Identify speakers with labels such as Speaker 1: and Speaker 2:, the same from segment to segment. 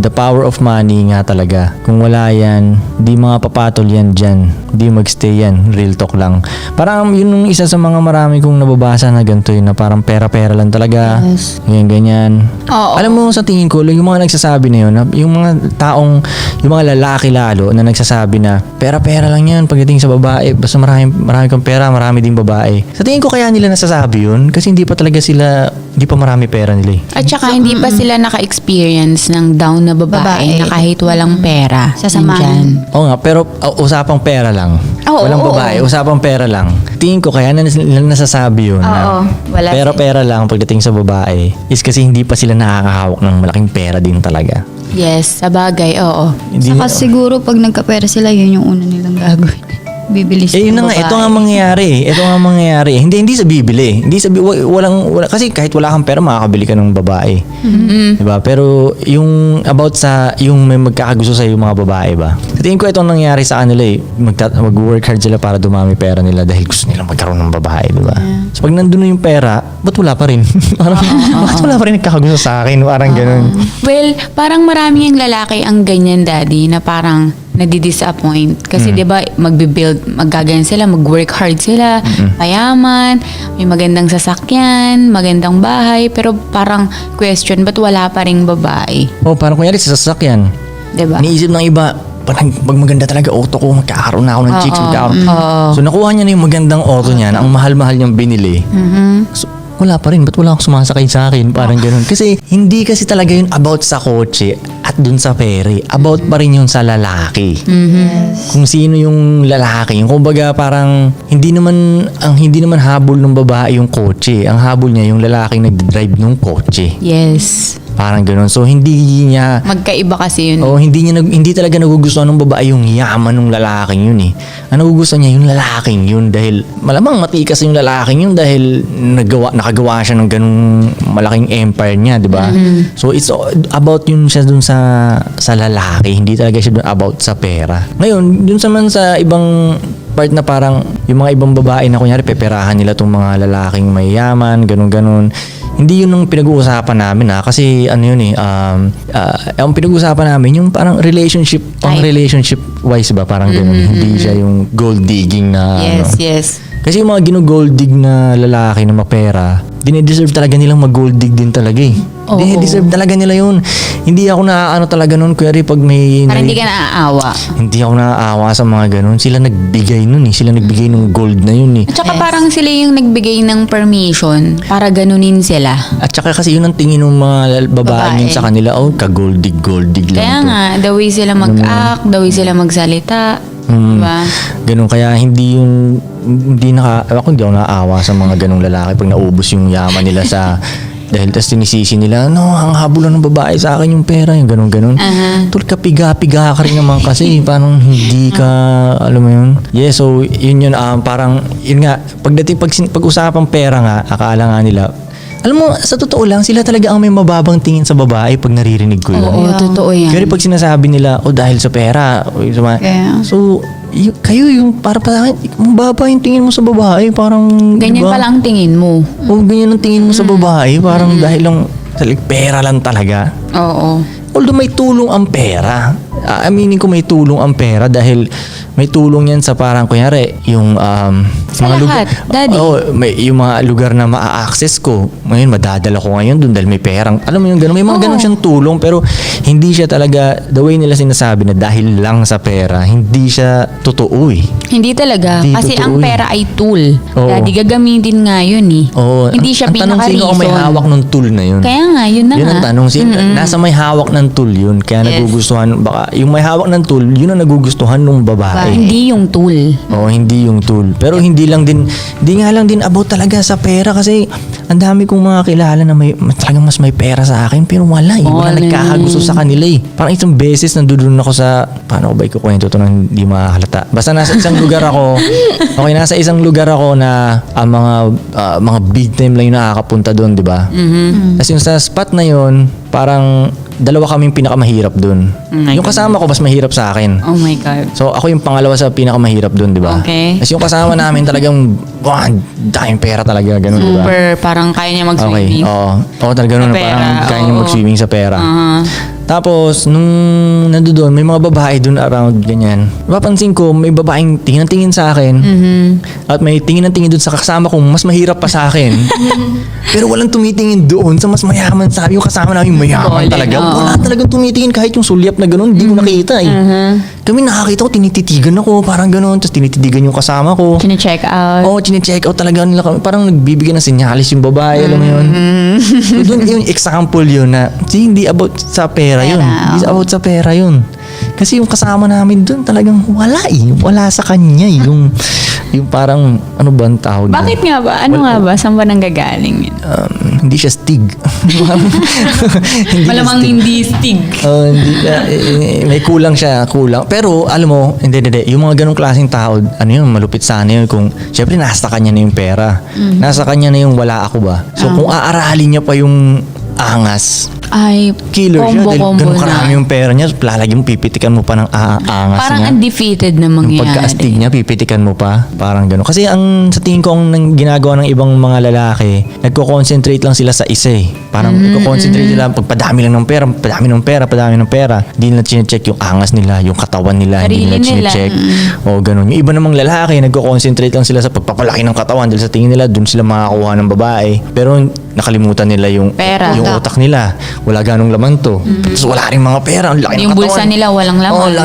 Speaker 1: the power of money nga talaga. Kung wala yan, di mga papatol yan dyan. Di magstay yan. Real talk lang. Parang yun yung isa sa mga marami kong nababasa na ganito yun, na parang pera-pera lang talaga.
Speaker 2: Yes.
Speaker 1: Ganyan.
Speaker 3: Oo.
Speaker 1: Alam mo, sa tingin ko, yung mga nagsasabi na yun, yung mga taong, yung mga lalaki lalo na nagsasabi na pera-pera lang yan pagdating sa babae. Basta marami kang pera, marami din babae. Sa tingin ko kaya nila nasasabi yun kasi hindi pa talaga sila, hindi pa marami pera nila eh.
Speaker 3: At saka hindi pa sila naka-experience ng down na babae na kahit walang pera.
Speaker 2: Sasamahan.
Speaker 1: Oo nga, pero usapang pera lang.
Speaker 3: Oo,
Speaker 1: Walang
Speaker 3: oo,
Speaker 1: babae,
Speaker 3: oo.
Speaker 1: usapang pera lang. Tingin ko kaya nila nasasabi yun na
Speaker 3: Wala
Speaker 1: pera lang pagdating sa babae is kasi hindi pa sila nakakahawak ng malaking pera din talaga.
Speaker 3: Yes, sa bagay, oo.
Speaker 1: Hindi,
Speaker 2: Saka siguro pag nagkapera sila, yun yung una nilang gagawin. Bibili sila
Speaker 1: yun na nga,
Speaker 2: babae.
Speaker 1: ito nga mangyayari. Ito nga mangyayari. Hindi sa bibili. Hindi sa wala, kasi kahit wala kang pera, makakabili ka ng babae. Diba? Pero yung about sa yung may magkakagusto sa yung mga babae ba? Sa tingin ko itong nangyayari sa kanila eh. Mag-work hard sila para dumami pera nila dahil gusto nilang magkaroon ng babae, diba? So pag nandun na yung pera, ba't wala pa rin? Bakit wala pa rin nagkakagusto sa akin? Parang ganun.
Speaker 3: Well, parang marami yung lalaki ang ganyan, daddy, na parang nadi-disappoint. Kasi 'di ba maggaganyan sila, mag-work hard sila, payaman, may magandang sasakyan, magandang bahay, pero parang question, ba't wala pa ring babae?
Speaker 1: Oh, parang kunyari sa sasakyan.
Speaker 3: 'Di ba?
Speaker 1: Iniisip ng iba, pag maganda talaga auto ko, magkakaroon na ako ng chicks, magkakaroon. So nakuha niya na yung magandang auto niya, na ang mahal-mahal niyang binili. So, wala pa rin. Ba't wala akong sumasakay sa akin? Parang ganun. Kasi hindi kasi talaga yun about sa kotse at dun sa pere. About pa rin yun sa lalaki. Kung sino yung lalaki. Yung kumbaga parang hindi naman habol ng babae yung kotse. Ang habol niya yung lalaking nag-drive ng kotse.
Speaker 3: Yes.
Speaker 1: Parang ganun. So hindi niya
Speaker 3: Magkaiba kasi yun.
Speaker 1: hindi talaga nagugustuhan ng babae yung yaman ng lalaking yun eh. Ang nagugustuhan niya yung lalaking yun dahil malamang matikas yung lalaking yun dahil nakagawa siya ng ganung malaking empire niya, di ba? So it's about yun siya dun sa lalaki, hindi talaga siya dun about sa pera. Ngayon, dun sa ibang part na parang yung mga ibang babae na kunyari peperahan nila tong mga lalaking mayayaman, ganun-ganun. Hindi yun ang pinag-uusapan namin kasi ano yun eh, ang pinag-uusapan namin yung parang relationship wise ba, parang ganun. Hindi siya yung gold digging na
Speaker 3: Yes,
Speaker 1: ano.
Speaker 3: yes.
Speaker 1: Kasi yung mga gino-gold dig na lalaki na mapera, dinideserve talaga nilang mag-gold dig din talaga eh.
Speaker 3: Oo.
Speaker 1: Dinideserve talaga nila yun. Hindi ako naaano talaga nun, kuya pag may...
Speaker 3: Parang hindi ka naaawa.
Speaker 1: Hindi ako naaawa sa mga ganun. Sila nagbigay nun eh. Sila nagbigay ng gold na yun eh.
Speaker 3: At saka parang sila yung nagbigay ng permission para ganunin sila.
Speaker 1: At saka kasi yun ang tingin ng mga babae yun sa kanila, ka-gold dig lang
Speaker 3: Kaya
Speaker 1: to.
Speaker 3: nga, the way sila mag-act, the way sila magsalita. Diba?
Speaker 1: Ganun, kaya hindi ako hindi ako naaawa sa mga ganung lalaki pag naubos yung yaman nila sa dahil tas tinisisi nila, ang habulan ng babae sa akin yung pera, yung ganun. Tul ka piga-piga ka rin naman kasi parang hindi ka, alam mo yun. Yeah, so yun parang, yun nga, pag-usapang pera nga, akala nga nila, alam mo, sa totoo lang, sila talaga ang may mababang tingin sa babae pag naririnig ko yun.
Speaker 3: Oo, totoo yan.
Speaker 1: Kaya pag sinasabi nila, dahil sa pera, so, kayo yung para sa akin, mababa yung tingin mo sa babae, parang,
Speaker 3: Ganyan
Speaker 1: diba?
Speaker 3: pala ang tingin mo.
Speaker 1: Ganyan ang tingin mo sa babae, parang dahil lang, pera lang talaga.
Speaker 3: Oo.
Speaker 1: Although may tulong ang pera. Aminin ko may tulong ang pera dahil may tulong yan sa parang kunyari yung
Speaker 3: Sa lahat, daddy.
Speaker 1: yung mga lugar na maa-access ko. Ngayon madadala ko ngayon doon dahil may perang. Alam mo yung gano'n, may mga gano'n siyang tulong pero hindi siya talaga the way nila sinasabi na dahil lang sa pera, hindi siya totoo eh.
Speaker 3: Hindi talaga.
Speaker 1: Hindi
Speaker 3: Kasi
Speaker 1: totoo
Speaker 3: ang
Speaker 1: yun.
Speaker 3: pera ay tool.
Speaker 1: Oo.
Speaker 3: Daddy, gagamitin nga yun eh.
Speaker 1: Oo.
Speaker 3: Hindi siya
Speaker 1: ang tanong sino ang may
Speaker 3: pinaka-reason.
Speaker 1: hawak ng tool na yun?
Speaker 3: Kaya nga, yun na
Speaker 1: Yun
Speaker 3: nga.
Speaker 1: ang tanong. Nasa may hawak ng tool yun. Kaya
Speaker 3: Yes.
Speaker 1: nagugustuhan, baka yung may hawak ng tool, yun ang nagugustuhan ng babae.
Speaker 3: Hindi yung tool.
Speaker 1: Oo, hindi yung tool. Pero hindi nga lang din about talaga sa pera kasi ang dami kong mga kilala na talagang mas may pera sa akin pero wala eh. Wala nagkakagusto sa kanila eh. Parang isang beses nandoon ako sa, paano ko ba ikukwento ito nang hindi makahalata? Basta nasa isang lugar ako, nasa isang lugar ako na mga big time lang yung nakakapunta doon, di ba? Tapos yung sa spot na yun, parang dalawa kaming pinakamahirap doon.
Speaker 3: my
Speaker 1: Yung kasama ko mas mahirap sa akin.
Speaker 3: Oh my God.
Speaker 1: So ako yung pangalawa sa pinakamahirap doon, di ba?
Speaker 3: Okay.
Speaker 1: Tapos yung kasama namin talagang, daming pera talaga, ganun, di ba?
Speaker 3: Super, parang kaya niya
Speaker 1: Okay,
Speaker 3: mag-swimming.
Speaker 1: oo. Oo, talaga ganun,
Speaker 3: Sa pera,
Speaker 1: parang kaya niya
Speaker 3: oo.
Speaker 1: mag-swimming sa pera. Tapos, nung nandoon, may mga babae doon around, ganyan. Napapansin ko, may babaeng tingin sa akin. At may tingin doon sa kasama kong mas mahirap pa sa akin. Pero walang tumitingin doon sa mas mayaman. Sabi yung kasama namin, mayaman talaga. Wala talagang tumitingin kahit yung sulyap na gano'n, hindi ko nakita eh. Kami nakakita ko, tinititigan ako, parang gano'n. Tapos tinititigan yung kasama ko.
Speaker 3: Chine-check out.
Speaker 1: Oo, chine-check out talaga nila kami. Parang nagbibigyan ng senyalis yung babae, alam mo yun. So, doon yung example yun na, hindi about sa pera yun. Hindi about sa pera yun. Kasi yung kasama namin doon talagang wala eh. Wala sa kanya eh. Yung parang, ano ba ang tawag?
Speaker 3: Bakit nga ba? Ano nga ba? Saan ba nanggagaling yun?
Speaker 1: Hindi siya stig. Hindi
Speaker 3: Malamang
Speaker 1: siya stig.
Speaker 3: hindi stig.
Speaker 1: May kulang siya, kulang. Pero, alam mo, hindi. Yung mga ganong klaseng tao, ano yun, malupit sana yun. Kung, syempre, nasa kanya na yung pera. Nasa kanya na yung wala ako ba. So, kung aaralin niya pa yung angas,
Speaker 3: Ay,
Speaker 1: killer siya. Dahil
Speaker 3: combo
Speaker 1: ganun
Speaker 3: na.
Speaker 1: karami yung pera niya. Lalagyan mo, pipitikan mo pa ng angas
Speaker 3: Parang
Speaker 1: niya.
Speaker 3: undefeated na
Speaker 1: Yung
Speaker 3: mangyayari.
Speaker 1: pagka-astig niya, pipitikan mo pa. Parang gano'n. Kasi sa tingin ko, ang ginagawa ng ibang mga lalaki, nagko-concentrate lang sila sa isa eh. Parang nagko-concentrate sila, pagpadami lang ng pera, padami ng pera. Hindi nila chinecheck yung angas nila, yung katawan nila. Hindi
Speaker 3: Sarili
Speaker 1: nila
Speaker 3: nila.
Speaker 1: chinecheck. O gano'n. Yung iba namang lalaki, nagko-concentrate lang sila sa pagpapalaki ng katawan dahil sa tingin nila, dun sila makakuha ng babae. Pero nakalimutan nila yung
Speaker 3: Pera.
Speaker 1: yung utak nila. Wala ganong laman to. Tapos wala rin mga pera. Ang laki ng
Speaker 3: Yung
Speaker 1: katawan.
Speaker 3: bulsa nila walang laman.
Speaker 1: Oo, ang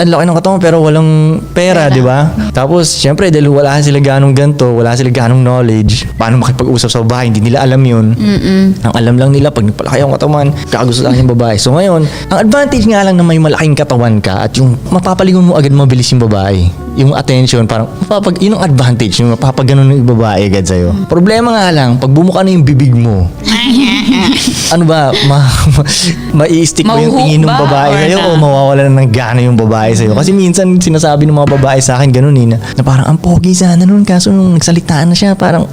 Speaker 1: laki ng katawan pero walang pera, di ba? Tapos, syempre, dahil wala sila ganong ganto, wala sila ganong knowledge, paano makipag-usap sa babae, hindi nila alam yun. Ang alam lang nila, pag nagpalaki ang katawan, kakagusto lang yung babae. So ngayon, ang advantage nga lang na may malaking katawan ka at yung mapapalingon mo agad mabilis yung babae. Yung attention, parang yun ang advantage, yung mapapaganon ng babae agad sa'yo. Problema nga lang, pag bumuka na yung bibig mo, ano ba, mai-stick mo yung
Speaker 3: Mahuhook
Speaker 1: tingin ng
Speaker 3: ba?
Speaker 1: babae
Speaker 3: Or
Speaker 1: sa'yo
Speaker 3: na?
Speaker 1: o mawawala na ng gana yung babae sa'yo? Kasi minsan sinasabi ng mga babae sa akin ganun eh, na parang ang pogi sana nun, kaso nung nagsalitaan na siya, parang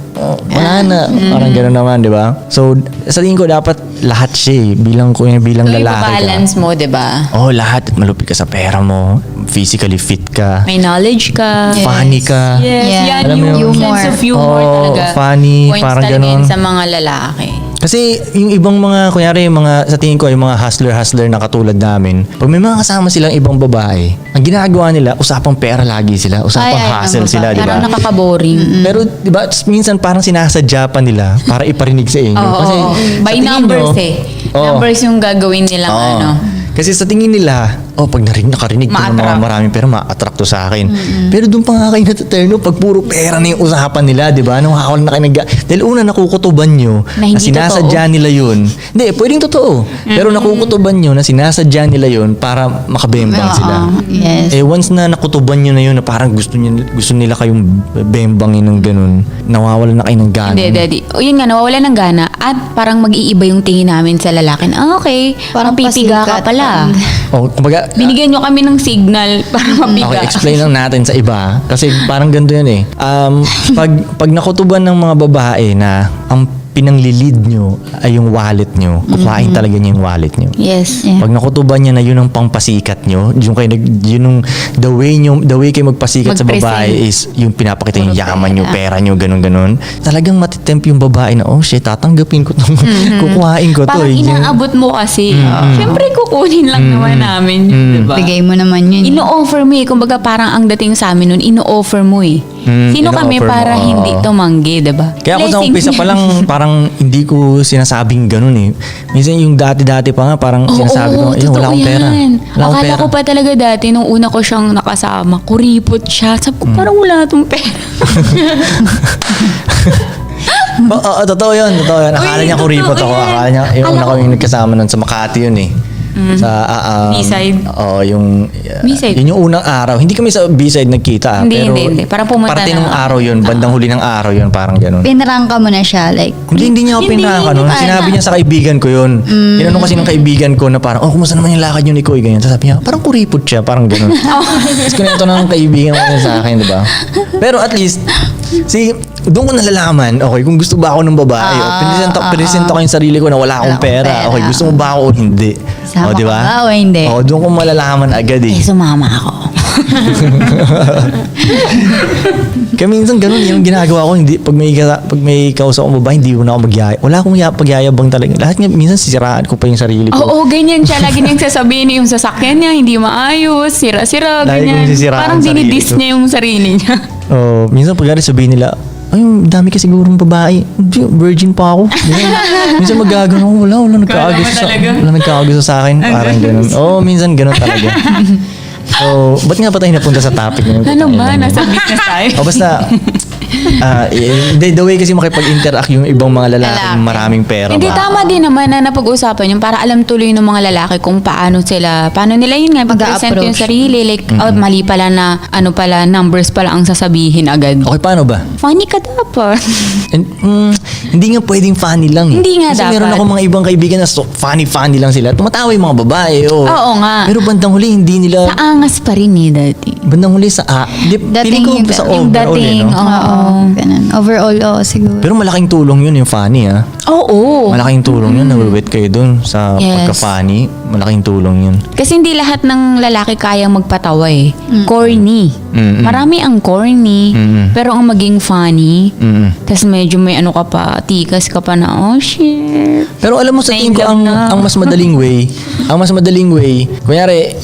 Speaker 1: wala na. Parang ganun naman, di ba? So, sa tingin ko dapat lahat siya eh, bilang
Speaker 3: So,
Speaker 1: lalaki ka.
Speaker 3: balance mo, di ba?
Speaker 1: Oh, lahat. At malupit ka sa pera mo, physically fit ka,
Speaker 3: May knowledge ka.
Speaker 1: funny ka.
Speaker 3: Yes,
Speaker 2: Yeah.
Speaker 3: yan
Speaker 1: Alam mo
Speaker 3: yung
Speaker 2: yun?
Speaker 3: sense of humor
Speaker 1: Oo,
Speaker 3: talaga.
Speaker 1: funny,
Speaker 3: Points
Speaker 1: parang
Speaker 3: talaga
Speaker 1: ganon.
Speaker 3: yun sa mga lalaki.
Speaker 1: Kasi yung ibang mga, kunyari yung mga, sa tingin ko, yung mga hustler na katulad namin, pag may mga kasama silang ibang babae, ang ginagawa nila, usapang pera lagi sila, usapang
Speaker 2: Ay,
Speaker 1: hustle
Speaker 2: ang
Speaker 1: sila, di ba?
Speaker 3: Parang nakaka-boring.
Speaker 1: Pero, di ba, minsan parang sinasadya pa nila para iparinig sa inyo.
Speaker 3: Oo,
Speaker 1: Kasi,
Speaker 3: oo.
Speaker 1: sa
Speaker 3: By
Speaker 1: tingin
Speaker 3: numbers
Speaker 1: nyo,
Speaker 3: eh.
Speaker 1: Oo.
Speaker 3: Numbers yung gagawin nilang
Speaker 1: Oo.
Speaker 3: ano.
Speaker 1: Kasi sa tingin nila, pag nakarinig ko ng mga
Speaker 3: Ma-attract.
Speaker 1: maraming pera, ma-attract to sa akin. Pero doon pa nga kayo natuterno, pag puro pera na yung usapan nila, di ba? Nakakawala na kayo dahil una, nakukutuban nyo
Speaker 3: Na hindi
Speaker 1: sinasadya nila yun. Hindi, pwedeng totoo. Pero nakukutuban nyo na sinasadya nila yun para makabembang sila.
Speaker 2: Yes.
Speaker 1: Once na nakutuban nyo na yun, na parang gusto nila kayong bembangin ng ganun, nawawala na kayo ng gana.
Speaker 3: Hindi, daddy. O yun nga, nawawala ng gana at parang mag-iiba yung tingin namin sa lalaki. Okay, parang
Speaker 2: Parang
Speaker 3: pipiga ka
Speaker 2: pasikat.
Speaker 3: pala.
Speaker 1: Kumbaga,
Speaker 3: Binigyan nyo kami ng signal para mapiga.
Speaker 1: okay, explain lang natin sa iba. Kasi parang ganito yan eh. Pag nakutuban ng mga babae na ang pinanglilid nyo ay yung wallet nyo, kukain talaga niya yung wallet nyo.
Speaker 3: Yes.
Speaker 2: Yeah.
Speaker 1: Pag nakutuban niya na yun ang pangpasikat nyo, the way kayo magpasikat sa
Speaker 3: Mag-present.
Speaker 1: babae is yung pinapakita yung
Speaker 3: Puro
Speaker 1: yaman nyo,
Speaker 3: pera.
Speaker 1: pera nyo, ganun-ganun. Talagang matitempt yung babae na, oh shit, tatanggapin ko to. Kukuhain ko to.
Speaker 3: Parang
Speaker 1: eh.
Speaker 3: inaabot mo kasi. Siyempre, kukunin lang naman namin yun, diba?
Speaker 2: Bigay mo naman yun.
Speaker 3: Ino-offer mo eh. Kumbaga parang ang dating sa amin nun, ino-offer mo eh. Sino kami
Speaker 1: ino-offer
Speaker 3: para
Speaker 1: mo,
Speaker 3: hindi
Speaker 1: oo.
Speaker 3: tumanggi, diba?
Speaker 1: Kaya ako sa
Speaker 3: Blessing
Speaker 1: umpisa
Speaker 3: yun.
Speaker 1: pa lang, parang hindi ko sinasabing ganun eh. Minsan yung dati-dati pa nga, parang sinasabi ko,
Speaker 3: totoo
Speaker 1: wala akong pera.
Speaker 3: yan.
Speaker 1: Wala akong
Speaker 3: Akala
Speaker 1: pera.
Speaker 3: ko pa talaga dati, nung una ko siyang nakasama, kuripot siya. Sabi ko, parang wala tong pera.
Speaker 1: Totoo yun. Akala
Speaker 3: Uy,
Speaker 1: niya kuripot
Speaker 3: totoo
Speaker 1: ako.
Speaker 3: yan.
Speaker 1: Akala niya, yung una
Speaker 3: Akala ko-
Speaker 1: kami nagkasama nun sa Makati yun eh. Sa
Speaker 3: B-side?
Speaker 1: Oo, yung
Speaker 3: B-side?
Speaker 1: Yun yung unang araw. Hindi kami sa B-side nagkita.
Speaker 3: Hindi,
Speaker 1: pero
Speaker 3: hindi. Parang pumunta
Speaker 1: parte
Speaker 3: na
Speaker 1: ng
Speaker 3: ako.
Speaker 1: araw yun. Bandang huli ng araw yun. Parang ganun.
Speaker 2: Pinarangka mo na siya, like,
Speaker 1: Hindi niya ako
Speaker 3: Hindi,
Speaker 1: pinaka nun.
Speaker 3: hindi pa
Speaker 1: Sinabi
Speaker 3: na.
Speaker 1: niya sa kaibigan ko yun. Tinanong kasi ng kaibigan ko na parang, kumusta naman yung lakad yun ni Koy? Ganyan. Sabi niya, parang kuripot siya. Parang ganun. Tapos kunento ng kaibigan ko yun sa akin, di ba? Pero at least, doon ko nalalaman, okay, kung gusto ba ako ng babae, present ko yung sarili ko na wala akong
Speaker 2: Wala akong
Speaker 1: pera.
Speaker 2: pera.
Speaker 1: Okay, gusto mo ba ako o hindi?
Speaker 2: Sama
Speaker 1: di
Speaker 2: ka
Speaker 1: ba?
Speaker 2: ba o hindi?
Speaker 1: Doon ko malalaman agad eh.
Speaker 3: Sumama ako.
Speaker 1: Kaya minsan ganun yung ginagawa ko. Hindi, pag may kausap akong babae, hindi ko na ako magyaya. Wala akong pagyayabang talaga. Lahat nga, minsan sisiraan ko pa yung sarili ko.
Speaker 3: Oo, ganyan siya. Lagi niyang sasabihin yung sasakyan niya, hindi maayos, sira-sira,
Speaker 1: Lagi
Speaker 3: ganyan.
Speaker 1: kong sisiraan
Speaker 3: Parang
Speaker 1: sarili
Speaker 3: dinidis
Speaker 1: ko.
Speaker 3: niya yung sarili niya.
Speaker 1: Oh, minsan pag sabihin nila, ay, dami ka sigurong babae. Hindi, virgin pa ako. Minsan magagano ako, wala nagkakagusto sa akin. Parang ganun. Oo, minsan ganun talaga. So, ba't nga pa tayo napunta sa topic ngayon?
Speaker 3: Ano ba? Nasa business tayo.
Speaker 1: O basta, the way kasi makipag-interact yung ibang mga lalaking maraming pera
Speaker 3: Hindi,
Speaker 1: ba?
Speaker 3: tama din naman na napag-usapan yung para alam tuloy ng mga lalaki kung paano nila yun nga, pag-present yung
Speaker 2: Mag-a-approach.
Speaker 3: sarili. Like, mali pala na, numbers pala ang sasabihin agad.
Speaker 1: Okay, paano ba?
Speaker 3: Funny ka dapat.
Speaker 1: And, hindi nga pwedeng funny lang eh.
Speaker 3: Hindi nga
Speaker 1: Kasi
Speaker 3: dapat.
Speaker 1: meron ako mga ibang kaibigan na funny lang sila. Tumatawa yung mga babae.
Speaker 3: Oo nga.
Speaker 1: Pero bandang huli, hindi nila...
Speaker 3: Sa angas pa rin eh, dati.
Speaker 1: Bandang huli sa feeling ko
Speaker 2: yung-
Speaker 1: sa
Speaker 3: yung
Speaker 1: overall
Speaker 3: dating,
Speaker 1: no?
Speaker 3: oo.
Speaker 2: Ganun. Overall, siguro.
Speaker 1: Pero malaking tulong yun yung funny ha.
Speaker 3: Oo.
Speaker 1: Malaking tulong yun. Nawiwit kayo dun sa
Speaker 3: Yes.
Speaker 1: pagka-funny. Malaking tulong yun.
Speaker 3: Kasi hindi lahat ng lalaki kayang magpatawa eh. Corny.
Speaker 1: Mm-mm.
Speaker 3: Marami ang corny.
Speaker 1: Mm-mm.
Speaker 3: Pero ang maging funny,
Speaker 1: Mm-mm.
Speaker 3: tas medyo may ka pa, tikas ka pa na, oh shit.
Speaker 1: Pero alam mo sa tingin ko
Speaker 3: Name lang na.
Speaker 1: ang mas madaling way, kunyari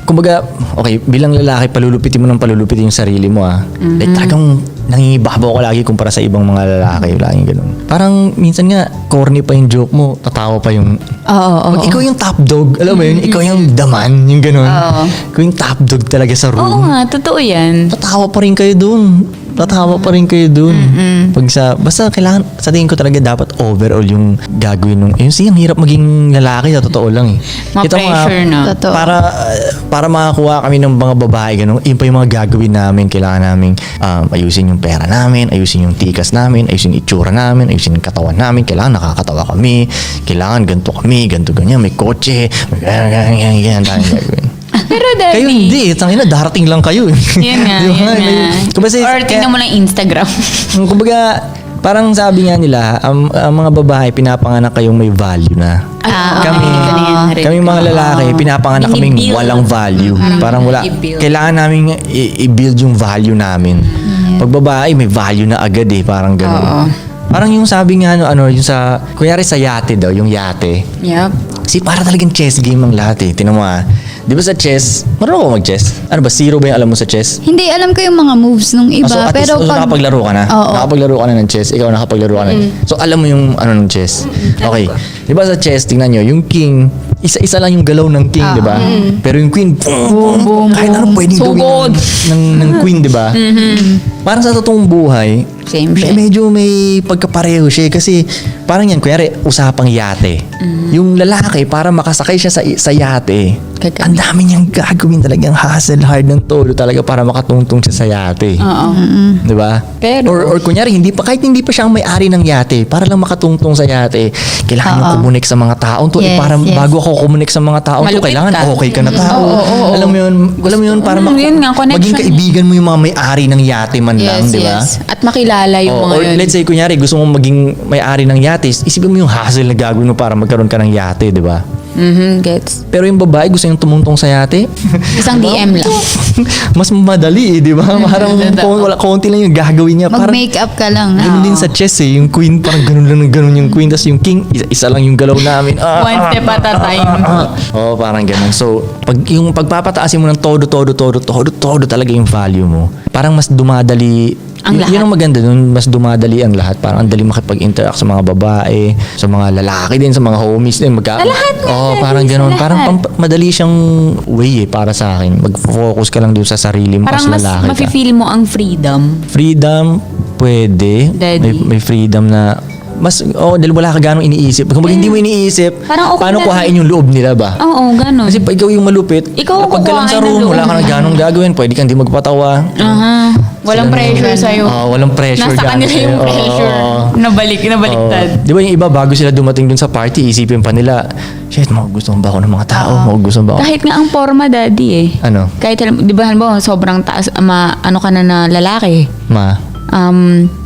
Speaker 1: kumbaga okay, bilang lalaki palulupitin mo yung sarili mo Like talagang nangingibabaw ka lagi kumpara sa ibang mga lalaki, laging ganun. Parang minsan nga corny pa yung joke mo, tatawa pa yung
Speaker 3: Oo.
Speaker 1: pag ikaw yung top dog, alam mo yun, ikaw yung daman, yung ganun.
Speaker 3: Oo.
Speaker 1: Ikaw yung top dog talaga sa
Speaker 3: Oo
Speaker 1: room.
Speaker 3: nga, totoo yan.
Speaker 1: Tatawa pa rin kayo dun. Basta kailangan, sa tingin ko talaga dapat overall yung gagawin nung, yun ang hirap maging lalaki, sa totoo lang eh. Kita mo nga,
Speaker 3: Ma-pressure na.
Speaker 2: Totoo.
Speaker 1: para makakuha kami ng mga babae, ganun, yun pa yung mga gagawin namin, kailangan namin ayusin yung pera namin, ayusin yung tikas namin, ayusin yung itsura namin, ayusin yung katawan namin, kailangan nakakatawa kami, kailangan ganito kami, ganito ganyan, may kotse, may ganyan, daming gagawin.
Speaker 3: Pero daddy,
Speaker 1: Kayo hindi, tangina, darating lang kayo.
Speaker 3: Yan nga,
Speaker 1: Di ba?
Speaker 3: yan nga.
Speaker 1: Kumbaga,
Speaker 3: Or tingnan mo lang Instagram.
Speaker 1: kumbaga, parang sabi nga nila, ang mga babae, pinapanganak kayong may value na. Kami mga lalaki, pinapanganak kaming
Speaker 3: Binibuild.
Speaker 1: walang value. Parang wala.
Speaker 3: i-build.
Speaker 1: Kailangan namin i-build yung value namin. Pag babae, may value na agad eh. Parang gano'n.
Speaker 3: Oo.
Speaker 1: Parang yung sabi nga, yung sa, kunyari sa yate daw, yung yate.
Speaker 3: Yep.
Speaker 1: Kasi para talagang chess game ang lahat eh. Tinan mo Di ba sa chess, marunong ako mag-chess? Ano ba, zero ba yung alam mo sa chess?
Speaker 2: Hindi, alam ko yung mga moves nung iba.
Speaker 1: So, at least,
Speaker 2: pero
Speaker 1: nakapaglaro ka na?
Speaker 2: Oo.
Speaker 1: Nakapaglaro ka na ng chess? Ikaw nakapaglaro ka na? So, alam mo yung ng chess? Okay. Di ba sa chess, tingnan nyo, yung king, isa-isa lang yung galaw ng king, di ba? Pero yung queen, boom, boom, kahit ano pwedeng gawin ng queen, di ba? Parang sa totoong buhay,
Speaker 3: Same shit.
Speaker 1: medyo may pagkapareho siya kasi parang yan, kunyari, usapang yate. Yung lalaki, para makasakay siya sa yate, ang dami niyang gagawin talagang hustle hard ng todo talaga para makatungtong siya sa yate.
Speaker 3: Oo.
Speaker 1: Di ba?
Speaker 3: Pero-
Speaker 1: Or kunyari, kahit hindi pa siya ang may-ari ng yate, para lang makatungtong sa yate, kailangan yung kumunik sa mga tao to.
Speaker 2: Yes,
Speaker 1: Para
Speaker 2: yes.
Speaker 1: bago ako kumunik sa mga tao to,
Speaker 3: Malupit
Speaker 1: kailangan
Speaker 3: ka.
Speaker 1: okay ka na tao. Alam mo yun, para
Speaker 3: Yun nga, connection.
Speaker 1: maging kaibigan mo yung mga may-ari ng yate man lang, di ba?
Speaker 3: At makilala yung mga
Speaker 1: Or
Speaker 3: yun.
Speaker 1: let's say, kunyari, gusto mong maging may-ari ng yate, isipin mo yung hassle na gagawin mo para magkaroon ka ng yate, di ba?
Speaker 3: Gets.
Speaker 1: Pero yung babae, gusto yung tumuntong sa yate,
Speaker 3: Isang DM lang.
Speaker 1: mas madali eh, di ba? Parang konti lang yung gagawin niya. Parang
Speaker 2: mag-makeup ka lang.
Speaker 1: ganun din sa chess eh. Yung queen, parang ganun lang ng ganun yung queen. Tapos yung king, isa lang yung galaw namin.
Speaker 3: One step at a time.
Speaker 1: Oo, parang ganun. So, yung pagpapataasin mo ng todo talaga yung value mo. Parang mas dumadali.
Speaker 3: Ang lahat.
Speaker 1: Yun ang maganda dun, mas dumadali ang lahat. Parang ang dali makipag-interact sa mga babae, sa mga lalaki din, sa mga homies din.
Speaker 3: Sa lahat nga,
Speaker 1: Oo,
Speaker 3: daddy,
Speaker 1: parang
Speaker 3: sa
Speaker 1: ganun.
Speaker 3: lahat.
Speaker 1: Parang madali siyang way eh, para sa akin. Mag-focus ka lang doon sa sarili mo
Speaker 3: Parang
Speaker 1: as
Speaker 3: mas
Speaker 1: lalaki ka.
Speaker 3: mafe-feel mo ang freedom.
Speaker 1: Freedom, pwede.
Speaker 3: Daddy.
Speaker 1: May freedom na dahil wala ka ganong iniisip. Kung hindi mo iniisip,
Speaker 3: Parang okay
Speaker 1: paano
Speaker 3: lang.
Speaker 1: kuhain yung loob nila ba?
Speaker 3: Oo, ganun.
Speaker 1: Kasi pag ikaw yung malupit,
Speaker 3: Ikaw ang
Speaker 1: pag ka lang sa
Speaker 3: kukuhain ng
Speaker 1: room, wala
Speaker 3: loob.
Speaker 1: ka na ganong gagawin. Pwede kang di magpatawa.
Speaker 3: Aha. Walang
Speaker 1: Sila
Speaker 3: pressure
Speaker 1: na-
Speaker 3: sa'yo.
Speaker 1: Walang pressure.
Speaker 3: Nasa
Speaker 1: dyan
Speaker 3: kanila yung
Speaker 1: sa'yo.
Speaker 3: pressure. Nabaliktad.
Speaker 1: Di ba yung iba, bago sila dumating dun sa party, isipin pa nila, shit, magugustuhan ba ako ng mga tao? Magugustuhan ba ako?
Speaker 3: Kahit nga ang forma, daddy eh.
Speaker 1: Ano?
Speaker 3: Kahit, di ba, sobrang taas, ano ka na lalaki.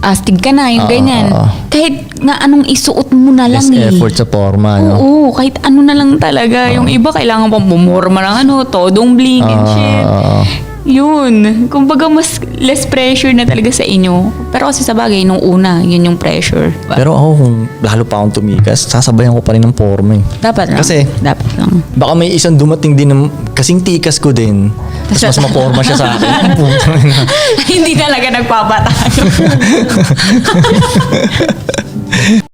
Speaker 3: astig ka na, yung ganyan. Kahit nga anong isuot mo na lang
Speaker 1: Less effort sa forma, no?
Speaker 3: Oo, kahit ano na lang talaga. Yung iba kailangan pang bumurma ng todong bling and shit. Yun. Kumbaga mas less pressure na talaga sa inyo. Pero kasi sa bagay, nung una, yun yung pressure.
Speaker 1: Pero ako, kung lalo pa akong tumikas, sasabayan ko pa rin ng forma eh.
Speaker 3: Dapat lang.
Speaker 1: Kasi,
Speaker 3: dapat lang.
Speaker 1: baka may isang dumating din ng kasing tikas ko din, tapos mas maporma siya sa akin. Putang ina.
Speaker 3: Hindi talaga nagpapatayo.